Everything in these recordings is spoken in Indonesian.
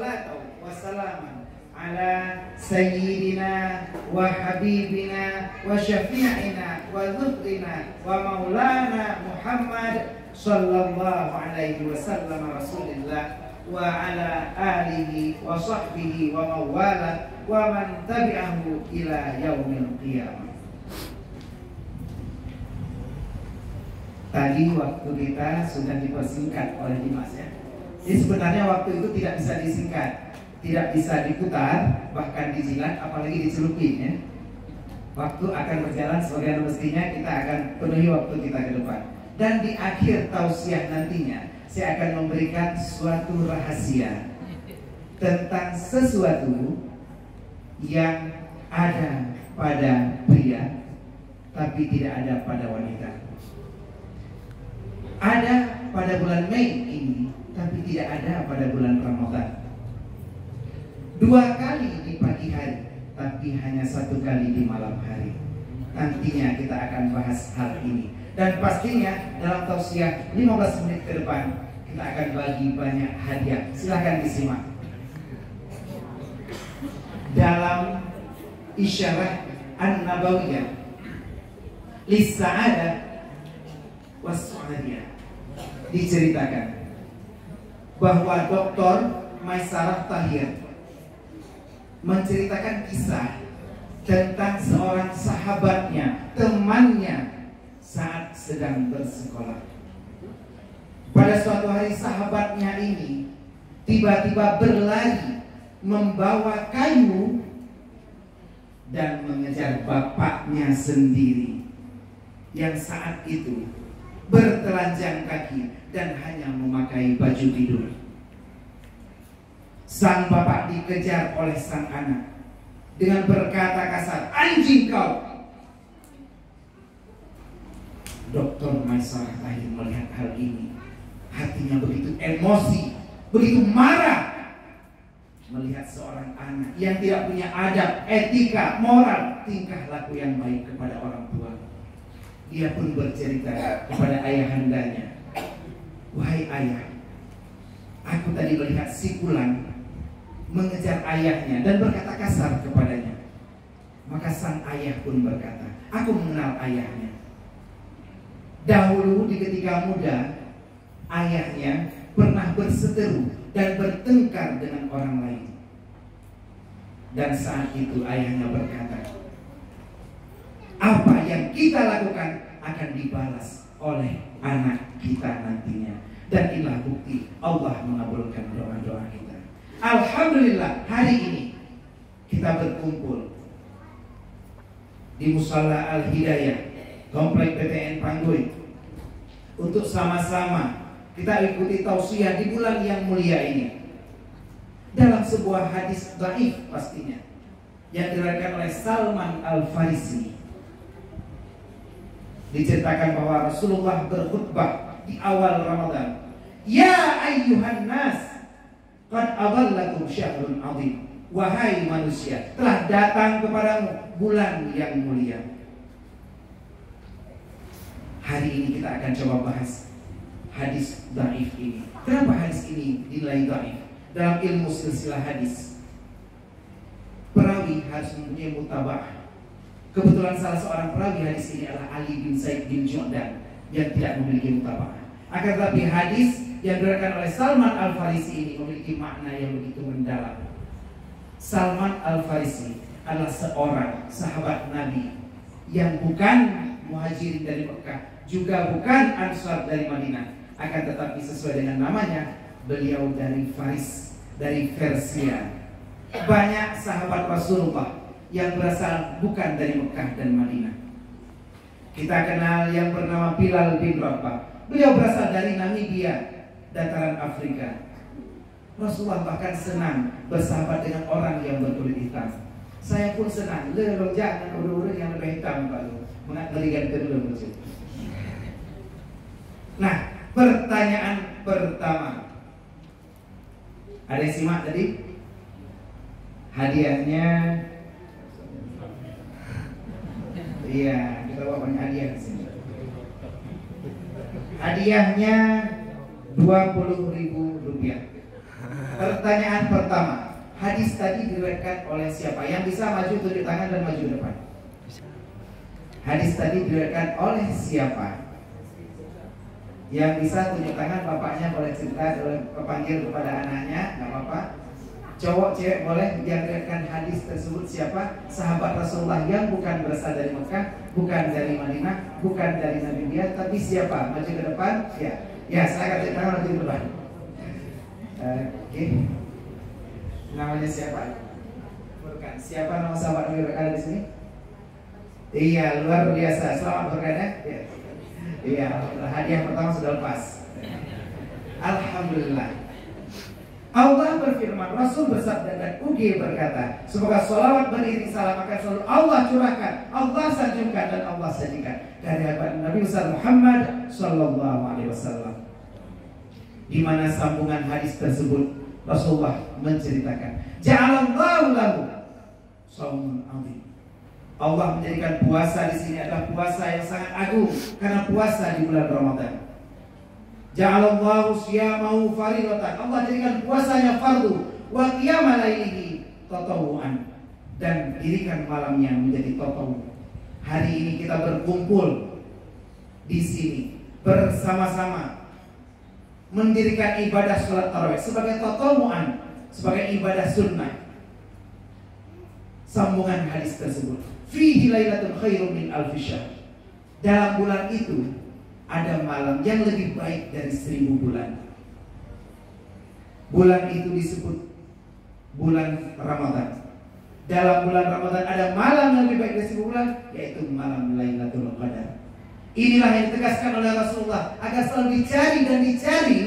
Wassalamu ala sayyidina wa habibina wa syafi'ina wa dhukrina wa maulana Muhammad sallallahu alaihi wasallam Rasulillah wa ala alihi wa sahbihi wa mawala wa man tabi'ahu ila yaumil qiyamah. Tadi waktu kita sudah dipersingkat oleh Dimas ya. Jadi sebenarnya waktu itu tidak bisa disingkat, tidak bisa diputar, bahkan dijilat, apalagi dicelupin ya. Waktu akan berjalan sebagaimana mestinya, kita akan penuhi waktu kita ke depan. Dan di akhir tausiah nantinya, saya akan memberikan suatu rahasia tentang sesuatu yang ada pada pria, tapi tidak ada pada wanita. Ada pada bulan Mei ini, tapi tidak ada pada bulan Ramadan. 2 kali di pagi hari, tapi hanya 1 kali di malam hari. Nantinya kita akan bahas hal ini. Dan pastinya dalam tausiah 15 menit ke depan, kita akan bagi banyak hadiah. Silahkan disimak. Dalam Isyarah An-Nabawiyah Lis-Sa'adah Was-Su'adiyah diceritakan bahwa Dr. Maisarah Tahir menceritakan kisah tentang seorang sahabatnya, temannya saat sedang bersekolah. Pada suatu hari sahabatnya ini tiba-tiba berlari membawa kayu dan mengejar bapaknya sendiri yang saat itu bertelanjang kaki dan hanya memakai baju tidur. Sang bapak dikejar oleh sang anak dengan berkata kasar, "Anjing kau!" Dr. Maisarah Tahir melihat hal ini, hatinya begitu emosi, begitu marah melihat seorang anak yang tidak punya adab, etika, moral, tingkah laku yang baik kepada orang tua. Dia pun bercerita kepada ayahandanya, "Wahai ayah, aku tadi melihat si Fulan mengejar ayahnya dan berkata kasar kepadanya." Maka sang ayah pun berkata, "Aku mengenal ayahnya. Dahulu di ketika muda, ayahnya pernah berseteru dan bertengkar dengan orang lain. Dan saat itu ayahnya berkata, apa yang kita lakukan akan dibalas oleh anak kita nantinya. Dan inilah bukti Allah mengabulkan doa-doa kita. Alhamdulillah hari ini kita berkumpul di Musala Al-Hidayah Komplek PTN Panggui untuk sama-sama kita ikuti tausiah di bulan yang mulia ini. Dalam sebuah hadis dhaif pastinya yang diriwayatkan oleh Salman Al-Farisi, diceritakan bahwa Rasulullah berkhutbah di awal Ramadan. Ya ayyuhan nas, qad adallakum syahrun azim. Wahai manusia, telah datang kepadamu bulan yang mulia. Hari ini kita akan coba bahas hadis dhaif ini. Kenapa hadis ini dinilai dhaif? Dalam ilmu silsilah hadis, perawi harus mempunyai mutaba'ah. Kebetulan salah seorang perawi hadis ini adalah Ali bin Zaid bin Jordan yang tidak memiliki mutaba'ah. Akan tetapi hadis yang diriwayatkan oleh Salman Al-Farisi ini memiliki makna yang begitu mendalam. Salman Al-Farisi adalah seorang sahabat Nabi yang bukan muhajirin dari Mekah, juga bukan Ansar dari Madinah. Akan tetapi sesuai dengan namanya, beliau dari Faris, dari Persia. Banyak sahabat Rasulullah yang berasal bukan dari Mekah dan Madinah. Kita kenal yang bernama Bilal bin Rabah. Beliau berasal dari Namibia, dataran Afrika. Rasulullah bahkan senang bersahabat dengan orang yang berkulit hitam. Saya pun senang. Lo jangan urut-urut yang lebih hitam, Pak. Mengerikan kedua. Nah, pertanyaan pertama. Ada yang simak tadi? Hadiahnya, iya, kita bawa banyak hadiah di sini. Hadiahnya Rp20.000. Pertanyaan pertama, hadis tadi diriwayatkan oleh siapa? Yang bisa maju tunjuk tangan dan maju depan. Hadis tadi diriwayatkan oleh siapa? Yang bisa tunjuk tangan, bapaknya boleh cerita, boleh panggil kepada anaknya, nggak apa-apa. Cowok, cewek boleh. Yang diriwayatkan hadis tersebut siapa? Sahabat Rasulullah yang bukan berasal dari Mekah, bukan dari Madinah, bukan dari Nabi dia, tapi siapa? Maju ke depan, ya. Ya, saya tunjuk tangan, maju ke depan. Oke. Namanya siapa? Bukan. Siapa nama sahabat Nabi berada di sini? Iya, luar biasa. Selamat berada. Ya. Iya, hadiah pertama sudah lepas. Alhamdulillah. Allah berfirman, Rasul bersabda dan UG berkata, semoga sholawat beriring salam akan selalu Allah curahkan, Allah sanjungkan dan Allah sajikan dari hadirat Nabi besar Muhammad Sallallahu Alaihi Wasallam. Di mana sambungan hadis tersebut Rasulullah menceritakan, Ja'alallahu lahu shaumun azim. Allah menjadikan puasa di sini adalah puasa yang sangat agung karena puasa di bulan Ramadan. Ja'alallahu siyamahu faridatan. Allah jadikan puasanya fardu wa qiyamal lailihi tatawuan, dan dirikan malamnya menjadi tatawu. Hari ini kita berkumpul di sini bersama-sama mendirikan ibadah salat tarawih sebagai tatawuan, sebagai ibadah sunnah. Sambungan hadis tersebut, fihi lailatul khairum min alfi syahr. Dalam bulan itu ada malam yang lebih baik dari 1000 bulan. Bulan itu disebut bulan Ramadan. Dalam bulan Ramadan ada malam yang lebih baik dari 1000 bulan, yaitu malam Lailatul Qadar. Inilah yang ditegaskan oleh Rasulullah agar selalu dicari dan dicari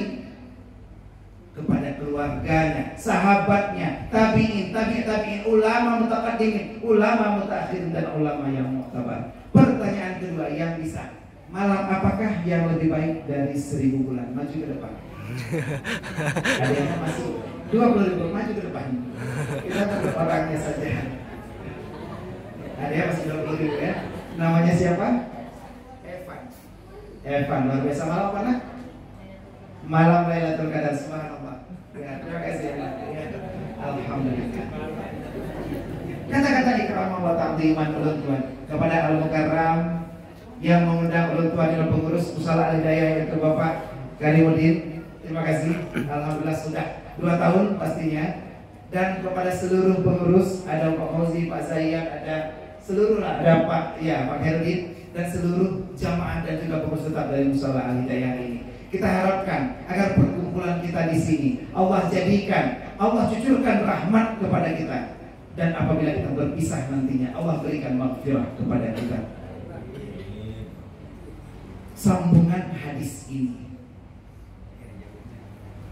kepada keluarganya, sahabatnya, tabi'in, tabi'in, ulama mutaqaddimin, ulama mutaakhirin, dan ulama yang mu'tabar. Pertanyaan kedua, yang bisa, malam apakah yang lebih baik dari 1000 bulan? Maju ke depan. Ada yang masuk 20.000, maju ke depan. Kita tetap orangnya saja. Ada yang masih 20.000 ya. Namanya siapa? Evan, luar biasa. Malam apa nak? Malam Lailatul Qadar. Subhanallah. Ya, terima kasih ya. Alhamdulillah. Kata-kata ikram wa ta'dhiman ulun Tuhan kepada Al-Mukarram yang mengundang ulun Tuhan dan pengurus Musala Al-Hidayah, yaitu Bapak Karimuddin. Terima kasih. Alhamdulillah sudah 2 tahun pastinya. Dan kepada seluruh pengurus, ada Pak Fauzi, Pak Zayyad, ada seluruh, ada Pak Herudin, dan seluruh jamaah dan juga pengurus tetap dari Musala Al-Hidayah ini. Kita harapkan agar perkumpulan kita di sini Allah jadikan, Allah cucurkan rahmat kepada kita, dan apabila kita berpisah nantinya Allah berikan maghfirah kepada kita. Sambungan hadis ini,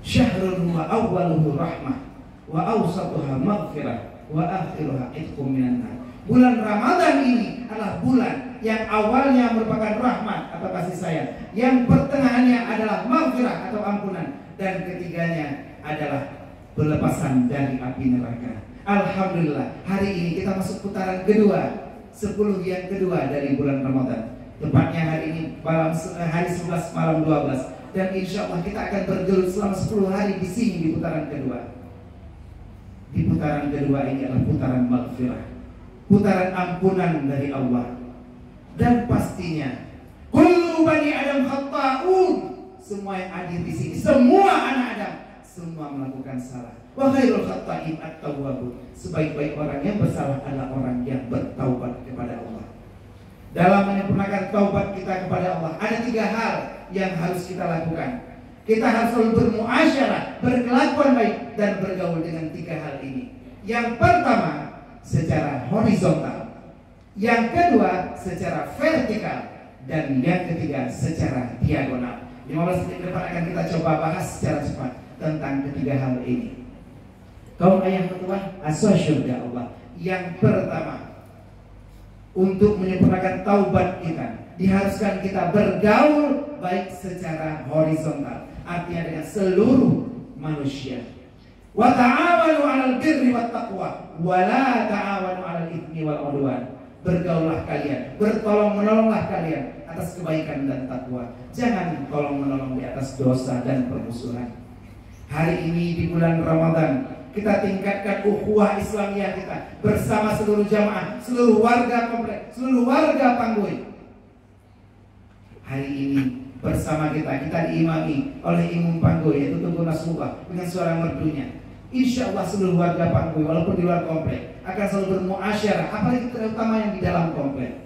syahrun wa awwaluhu rahmah wa awsatuha maghfirah wa akhiruha itqum minan nar. Bulan Ramadan ini adalah bulan yang awalnya merupakan rahmat atau kasih sayang, yang pertengahannya adalah maghfirah atau ampunan, dan ketiganya adalah pelepasan dari api neraka. Alhamdulillah, hari ini kita masuk putaran kedua, 10 yang kedua dari bulan Ramadan. Tepatnya hari ini hari 11 malam 12, dan insya Allah kita akan bergelut selama 10 hari di sini di putaran kedua. Di putaran kedua ini adalah putaran maghfirah, putaran ampunan dari Allah. Dan pastinya kullu bani Adam khata'un, semua yang hadir di sini, semua anak Adam, semua melakukan salah. Wa khairul khata'in at-tawwabun, sebaik-baik orang yang bersalah adalah orang yang bertaubat kepada Allah. Dalam menyempurnakan taubat kita kepada Allah, ada 3 hal yang harus kita lakukan. Kita harus selalu bermuasyarah, berkelakuan baik, dan bergaul dengan 3 hal ini. Yang pertama, secara horizontal. Yang kedua, secara vertikal. Dan yang ketiga, secara diagonal. 15 menit ke depan akan kita coba bahas secara cepat tentang ketiga hal ini. Kaum ayah ketua, asyurga Allah. Yang pertama, untuk menyempurnakan taubat kita, diharuskan kita bergaul baik secara horizontal, artinya dengan seluruh manusia. Wa ta'awanu 'alal birri wat taqwa wa la ta'awanu 'alal itsmi wal 'udwan. Bergaullah kalian, bertolong-menolonglah kalian atas kebaikan dan takwa. Jangan tolong-menolong di atas dosa dan permusuhan. Hari ini di bulan Ramadan, kita tingkatkan ukhuwah Islamiyah kita bersama seluruh jamaah, seluruh warga komplek, seluruh warga Panggui. Hari ini bersama kita diimami oleh Imam Panggui, yaitu Tunku Nasrullah, dengan suara merdunya. Insya Allah seluruh warga Panggui walaupun di luar komplek akan selalu bermuasyarah, apalagi terutama yang di dalam komplek.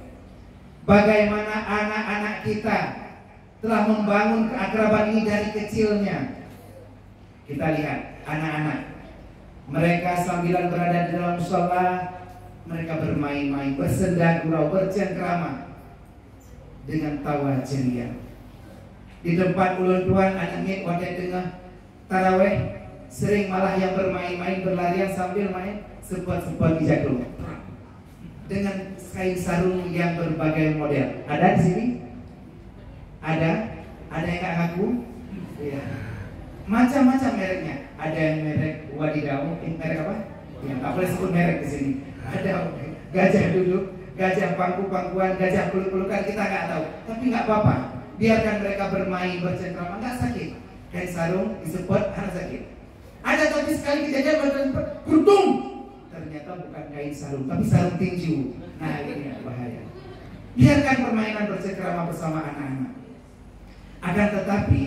Bagaimana anak-anak kita telah membangun keakraban ini dari kecilnya. Kita lihat anak-anak, mereka sambilan berada di dalam mushola, mereka bermain-main, bersenda gurau, bercengkrama dengan tawa ceria. Di tempat ulun tuan anak wadah tengah taraweh, sering malah yang bermain-main berlarian sambil main sepot-sepot di jagung dengan kain sarung yang berbagai model. Ada di sini? Ada yang nggak ngaku? Iya. Macam-macam mereknya. Ada yang merek wadidaw, merek apa? Ya, nggak boleh sebut merek di sini. Ada gajah duduk, gajah pangku-pangkuan, gajah peluk-pelukan, kita nggak tahu. Tapi nggak apa-apa. Biarkan mereka bermain, bercengkrama, nggak sakit. Kain sarung disebut harus sakit. Ada tapi sekali kejadian beruntung. Ternyata bukan kain sarung, tapi sarung tinju. Nah ini yang bahaya. Biarkan permainan bercengkrama bersama anak-anak. Akan tetapi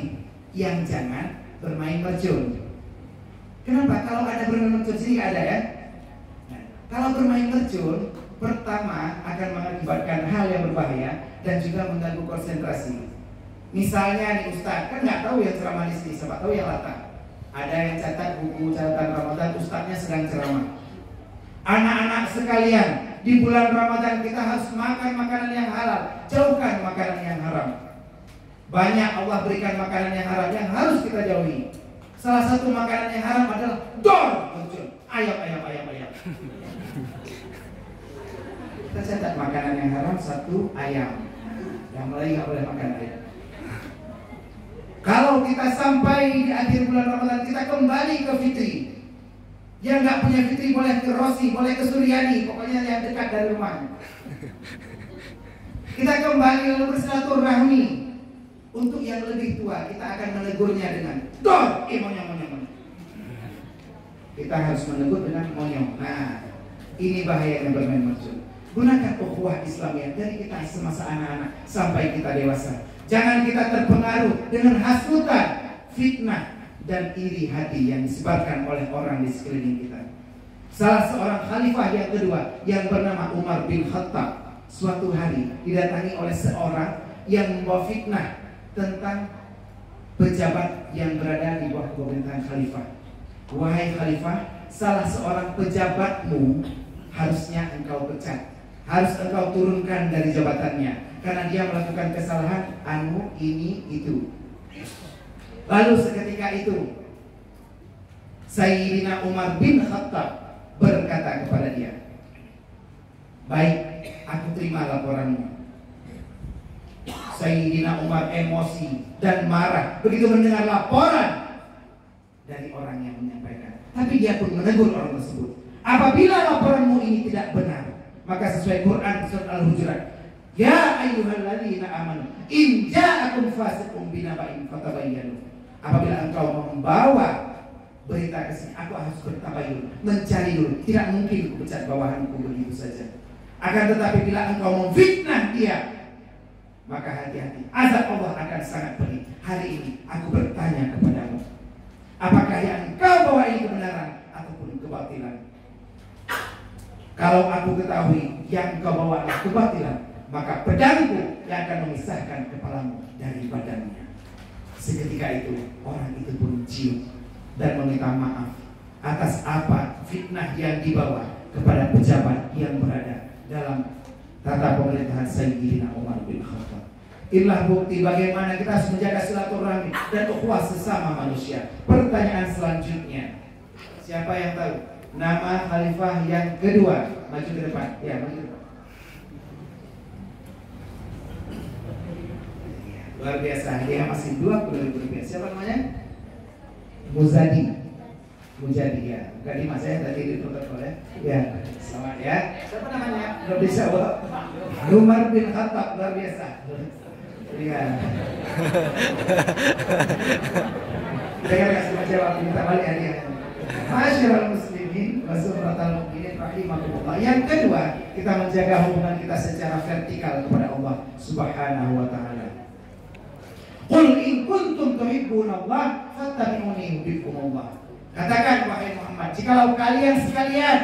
yang jangan bermain mercun. Kenapa? Kalau ada bermain mercun sini ada ya. Nah, kalau bermain mercun, pertama akan mengakibatkan hal yang berbahaya dan juga mengganggu konsentrasi. Misalnya nih Ustaz, kan nggak tahu yang ceramah di sini, siapa tahu yang latah. Ada yang catat buku catatan Ramadan, Ustaznya sedang ceramah. Anak-anak sekalian, di bulan Ramadan kita harus makan makanan yang halal, jauhkan makanan yang haram. Banyak Allah berikan makanan yang haram yang harus kita jauhi. Salah satu makanan yang haram adalah ayam. Kita catat makanan yang haram satu ayam. Yang lain nggak boleh makan ayam. Kalau kita sampai di akhir bulan Ramadan, kita kembali ke fitri. Yang nggak punya fitri boleh ke Rosi, boleh ke Suryani, pokoknya yang dekat dari rumah. Kita kembali lalu bersilaturahmi. Untuk yang lebih tua, kita akan menegurnya dengan monyong. Kita harus menegur dengan monyong. Nah, ini bahaya yang bermain mercun. Gunakan ukhuwah Islamiyah dari kita semasa anak-anak sampai kita dewasa. Jangan kita terpengaruh dengan hasutan, fitnah, dan iri hati yang disebarkan oleh orang di sekeliling kita. Salah seorang khalifah yang kedua yang bernama Umar bin Khattab, suatu hari didatangi oleh seorang yang membawa fitnah tentang pejabat yang berada di bawah pemerintahan khalifah. Wahai khalifah, salah seorang pejabatmu harusnya engkau pecat, harus engkau turunkan dari jabatannya karena dia melakukan kesalahan ini itu. Lalu seketika itu Sayyidina Umar bin Khattab berkata kepada dia, baik, aku terima laporanmu. Sayyidina Umar emosi dan marah begitu mendengar laporan dari orang yang menyampaikan. Tapi dia pun menegur orang tersebut. Apabila laporanmu ini tidak benar, maka sesuai Quran surat Al-Hujurat, ya ayyuhalladzina amanu in ja'akum fasiqun binaba'in fatabayyanu. Apabila engkau membawa berita ke sini, aku harus bertabayun, mencari dulu. Tidak mungkin pecat bawahanku begitu saja. Akan tetapi bila engkau memfitnah dia, maka hati-hati, azab Allah akan sangat pedih. Hari ini aku bertanya kepadamu, apakah yang engkau bawa ini kebenaran ataupun kebatilan? Kalau aku ketahui yang engkau bawa adalah kebatilan, maka pedangku yang akan memisahkan kepalamu dari badannya. Seketika itu orang itu pun cium dan meminta maaf atas apa fitnah yang dibawa kepada pejabat yang berada dalam tata pemerintahan Sayyidina Umar bin Khattab. Inilah bukti bagaimana kita harus menjaga silaturahmi dan ukhuwah sesama manusia. Pertanyaan selanjutnya, siapa yang tahu nama khalifah yang kedua? Maju ke depan. Ya, maju ke depan. Luar biasa, dia masih 20.000 rupiah. Siapa namanya? Muzadi ya. Bukan di mas saya tadi di protokol ya. Ya, selamat ya. Siapa namanya? Belum bisa, Pak. Umar bin Khattab, luar biasa. Iya. Saya nggak jawab, minta balik hadiah. Masyaallah muslimin wa suratul mukminin rahimakumullah. Yang kedua, kita menjaga hubungan kita secara vertikal kepada Allah Subhanahu wa taala. Qul in kuntum tuhibbunallah fattabi'uni yuhibbukumullah. Katakan wahai Muhammad, jikalau kalian sekalian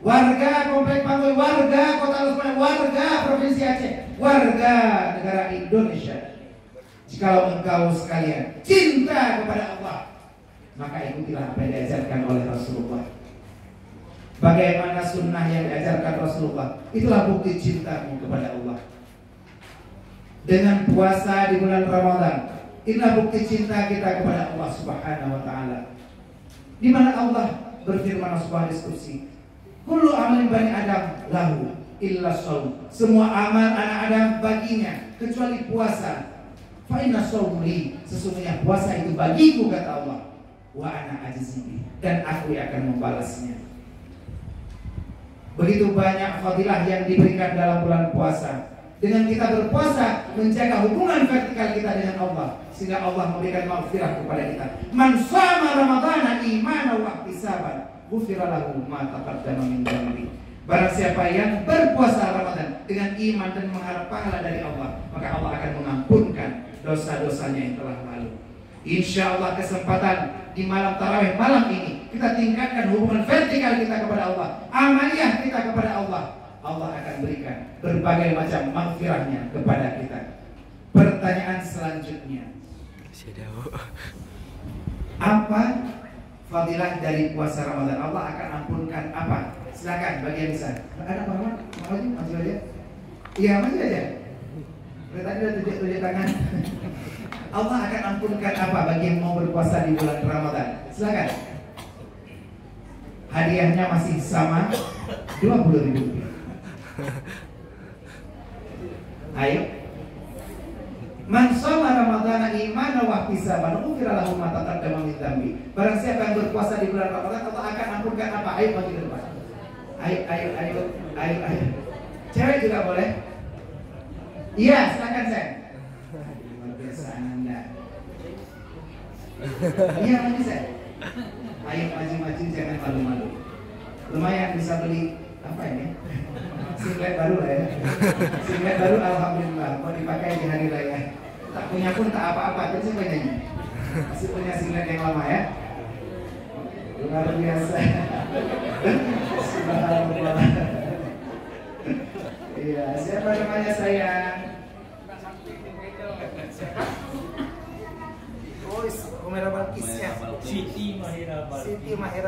warga Komplek Pantai, warga Kota Lusman, warga Provinsi Aceh, warga negara Indonesia, jikalau engkau sekalian cinta kepada Allah, maka ikutilah apa yang diajarkan oleh Rasulullah. Bagaimana sunnah yang diajarkan Rasulullah, itulah bukti cintamu kepada Allah. Dengan puasa di bulan Ramadan, inilah bukti cinta kita kepada Allah Subhanahu wa taala. Di mana Allah berfirman sebuah diskusi, kullu amalin bani Adam lahu illa shaum. Semua amal anak Adam baginya kecuali puasa. Fa inna shaumli, sesungguhnya puasa itu bagiku kata Allah. Wa ana ajzibi, dan aku akan membalasnya. Begitu banyak fadilah yang diberikan dalam bulan puasa. Dengan kita berpuasa, menjaga hubungan vertikal kita dengan Allah, sehingga Allah memberikan maghfirah kepada kita. Man shama ramadhana imanan wa ihtisaban, ghufira lahu ma taqaddama min dhanbi. Barang siapa yang berpuasa Ramadan dengan iman dan mengharap pahala dari Allah, maka Allah akan mengampunkan dosa-dosanya yang telah lalu. Insya Allah kesempatan di malam tarawih malam ini kita tingkatkan hubungan vertikal kita kepada Allah, amaliyah kita kepada Allah. Allah akan berikan berbagai macam maghfirahnya kepada kita. Pertanyaan selanjutnya, apa fadilah dari puasa Ramadan? Allah akan ampunkan apa? Silakan bagian bisa. Ada apa? Maju aja. Iya, maju aja. Tadi udah tunjuk tangan. Allah akan ampunkan apa bagi yang mau berpuasa di bulan Ramadan? Silakan. Hadiahnya masih sama, 20.000 rupiah. Ayo. Man shoma ramadhana imanan wa ihtisaban, ghufira lahu ma taqaddama min dhanbi. Barang siapa yang berpuasa di bulan Ramadan, Allah akan ampunkan apa? Ayo maju ke depan. Ayo. Cewek juga boleh? Iya, silakan saya. Luar biasa Anda. Iya, maju saya. Ayo maju, jangan malu-malu. Lumayan bisa beli apa ini? Singlet baru lah ya. Singlet baru alhamdulillah mau dipakai di hari raya. Tak punya pun tak apa-apa, terus punyanya. Masih punya singlet yang lama ya. Luar biasa. Subhanallah. Iya, siapa namanya sayang? Oh, Umera Balkis ya. Siti Mahira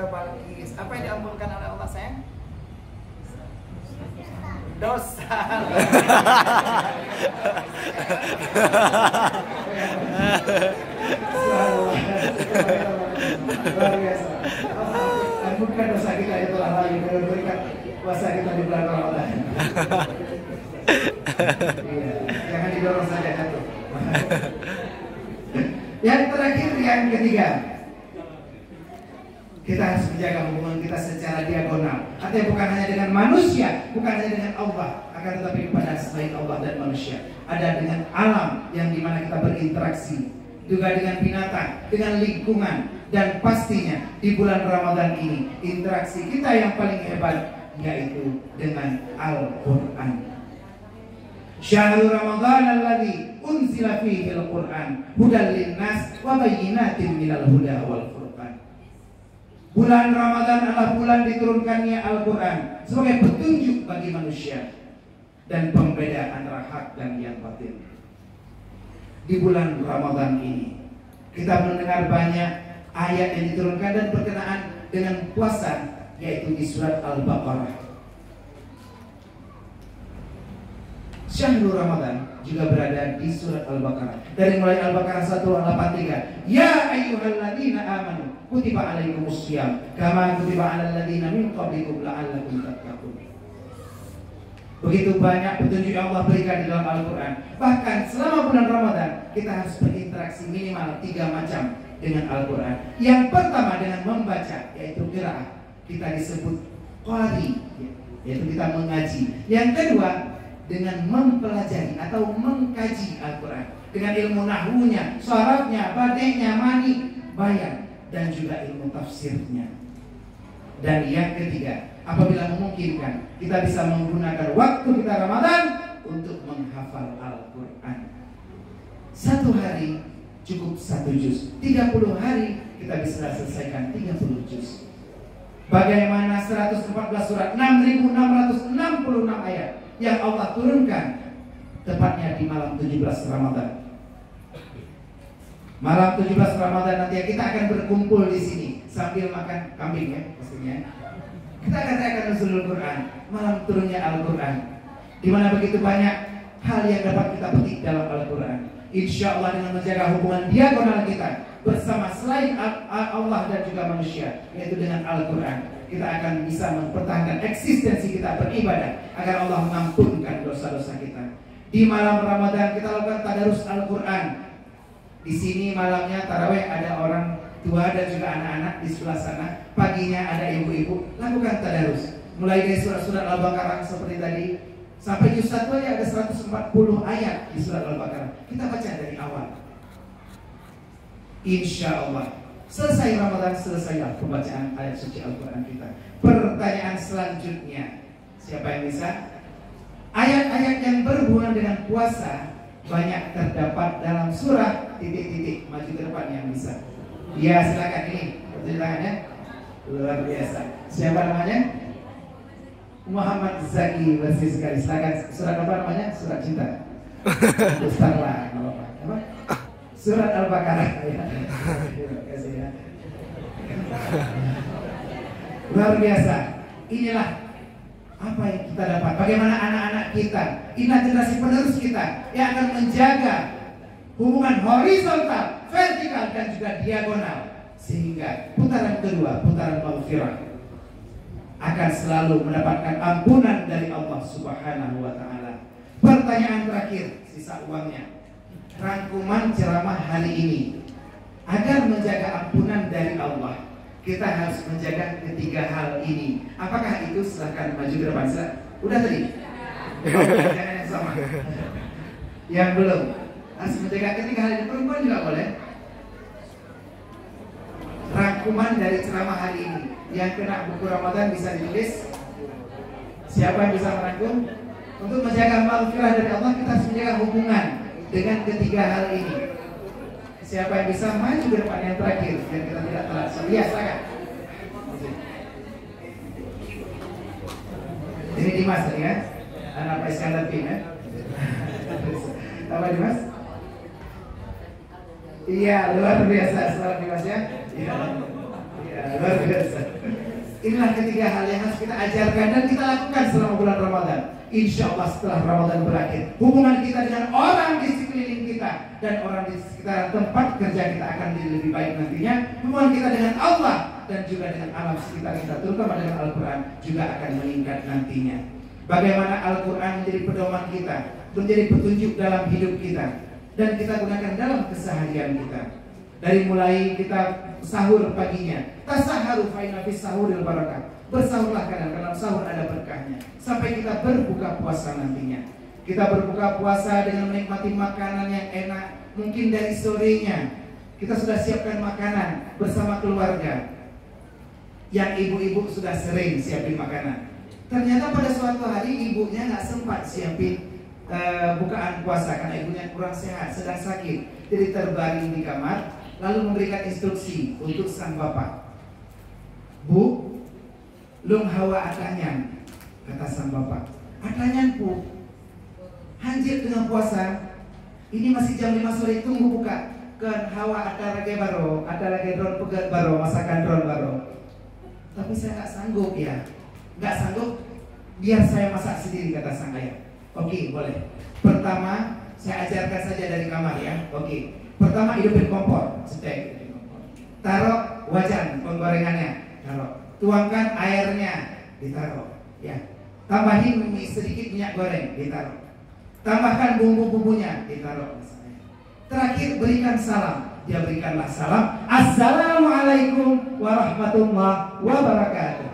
Balkis. Apa yang diampunkan oleh Allah sayang? Dosa. Luar biasa. Ampunkan dosa kita yang telah lalu dan berikan puasa kita di bulan Ramadan. Iya, jangan didorong saja jatuh. Yang terakhir, yang ketiga, kita harus menjaga hubungan kita secara diagonal. Artinya bukan hanya dengan manusia, bukan hanya dengan Allah, akan tetapi kepada selain Allah dan manusia. Ada dengan alam yang dimana kita berinteraksi, juga dengan binatang, dengan lingkungan, dan pastinya di bulan Ramadan ini interaksi kita yang paling hebat yaitu dengan Al-Quran. Syahrul Ramadan alladzi unzila fihi al-Quran hudan lin-nas wa bayyinatin minal huda wal furqan. Bulan Ramadan adalah bulan diturunkannya Al-Quran sebagai petunjuk bagi manusia dan pembeda antara hak dan yang batil. Di bulan Ramadan ini kita mendengar banyak ayat yang diturunkan dan berkenaan dengan puasa, yaitu di surat Al-Baqarah. Syahrul Ramadan juga berada di surat Al-Baqarah. Dari mulai Al-Baqarah 183, ya ayyuhalladzina amanu kutiba alaikumussyam kama kutiba alal ladzina min qablikum la'allakum tattaqun. Begitu banyak petunjuk yang Allah berikan di dalam Al-Quran. Bahkan selama bulan Ramadan kita harus berinteraksi minimal 3 macam dengan Al-Quran. Yang pertama dengan membaca, yaitu qiraah. Kita disebut qari, yaitu kita mengaji. Yang kedua dengan mempelajari atau mengkaji Al-Quran dengan ilmu nahwunya, sharafnya, badi'nya, mani, bayan dan juga ilmu tafsirnya. Dan yang ketiga, apabila memungkinkan, kita bisa menggunakan waktu kita Ramadan untuk menghafal Al-Quran. 1 hari cukup 1 juz, 30 hari kita bisa selesaikan 30 juz. Bagaimana 114 surat, 6.666 ayat yang Allah turunkan tepatnya di malam 17 Ramadan. Malam 17 Ramadan nanti kita akan berkumpul di sini sambil makan kambing ya pastinya. Kita akan rayakan Nuzulul Quran, malam turunnya Al-Quran, di mana begitu banyak hal yang dapat kita petik dalam Al-Quran. Insya Allah dengan menjaga hubungan diagonal kita bersama selain Allah dan juga manusia, yaitu dengan Al-Quran, kita akan bisa mempertahankan eksistensi kita beribadah agar Allah mengampunkan dosa-dosa kita. Di malam Ramadan kita lakukan tadarus Al-Quran. Di sini malamnya tarawih ada orang tua dan juga anak-anak di sebelah sana. Paginya ada ibu-ibu, lakukan tadarus. Mulai dari surat-surat Al-Baqarah seperti tadi sampai juz 1 aja ada 140 ayat di surat Al-Baqarah. Kita baca dari awal. Insya Allah selesai Ramadan, selesailah pembacaan ayat suci Al-Quran kita. Pertanyaan selanjutnya, siapa yang bisa? Ayat-ayat yang berhubungan dengan puasa banyak terdapat dalam surah titik-titik. Maju ke depan yang bisa. Ya silakan, ini tangannya luar biasa. Siapa namanya? Muhammad Zaki, bersih sekali. Silakan. Surat apa namanya? Surat cinta. Besar lah, apa? Surat Al-Baqarah. Terima kasih ya. Luar biasa. Inilah apa yang kita dapat. Bagaimana anak-anak kita, inilah generasi penerus kita yang akan menjaga hubungan horizontal, vertikal dan juga diagonal, sehingga putaran kedua, putaran maghfirah, akan selalu mendapatkan ampunan dari Allah Subhanahu wa taala. Pertanyaan terakhir, sisa uangnya. Rangkuman ceramah hari ini. Agar menjaga ampunan dari Allah, kita harus menjaga ketiga hal ini. Apakah itu? Silahkan maju ke depan. Udah tadi? Jangan yang sama. Yang belum. Harus menjaga ketiga hal ini. Perempuan juga boleh. Rangkuman dari ceramah hari ini. Yang kena buku Ramadan bisa ditulis. Siapa yang bisa merangkum? Untuk menjaga maghfirah dari Allah, kita harus menjaga hubungan dengan ketiga hal ini. Siapa yang bisa maju ke depan yang terakhir biar kita tidak telat. Iya, silakan. Ini Dimas tadi ya, anak Pak Iskandar Pin ya. Apa Dimas? Iya, luar biasa. Selamat Dimas ya. Iya, luar biasa. Inilah ketiga hal yang harus kita ajarkan dan kita lakukan selama bulan Ramadan. Insya Allah setelah Ramadan berakhir, hubungan kita dengan orang di sekeliling kita dan orang di sekitar tempat kerja kita akan menjadi lebih baik nantinya. Hubungan kita dengan Allah dan juga dengan alam sekitar kita, terutama dengan Al-Quran, juga akan meningkat nantinya. Bagaimana Al-Quran menjadi pedoman kita, menjadi petunjuk dalam hidup kita, dan kita gunakan dalam keseharian kita. Dari mulai kita sahur paginya, tasaharu fa inna fis sahuril barakah. Bersahurlah karena dalam sahur ada berkahnya. Sampai kita berbuka puasa nantinya. Kita berbuka puasa dengan menikmati makanan yang enak. Mungkin dari sorenya kita sudah siapkan makanan bersama keluarga. Yang ibu-ibu sudah sering siapin makanan. Ternyata pada suatu hari ibunya nggak sempat siapin bukaan puasa karena ibunya kurang sehat, sedang sakit. Jadi terbaring di kamar, lalu memberikan instruksi untuk sang bapak. Bu, lung hawa atanyan, kata sang bapak. Atanyan pu, hanjir dengan puasa. Ini masih jam 5 sore, tunggu buka. Kan hawa ada lagi baro, ada lagi dron pegat baro, masakan dron baro. Tapi saya nggak sanggup ya, nggak sanggup. Biar saya masak sendiri, kata sang ayah. Oke, boleh. Pertama, saya ajarkan saja dari kamar ya. Oke. Pertama, hidupin kompor, cetek. Taruh wajan penggorengannya, taruh. Tuangkan airnya, ditaruh. Ya. Tambahin sedikit minyak goreng, ditaruh. Tambahkan bumbu-bumbunya, ditaruh. Terakhir berikan salam. Dia berikanlah salam. Assalamualaikum warahmatullahi wabarakatuh.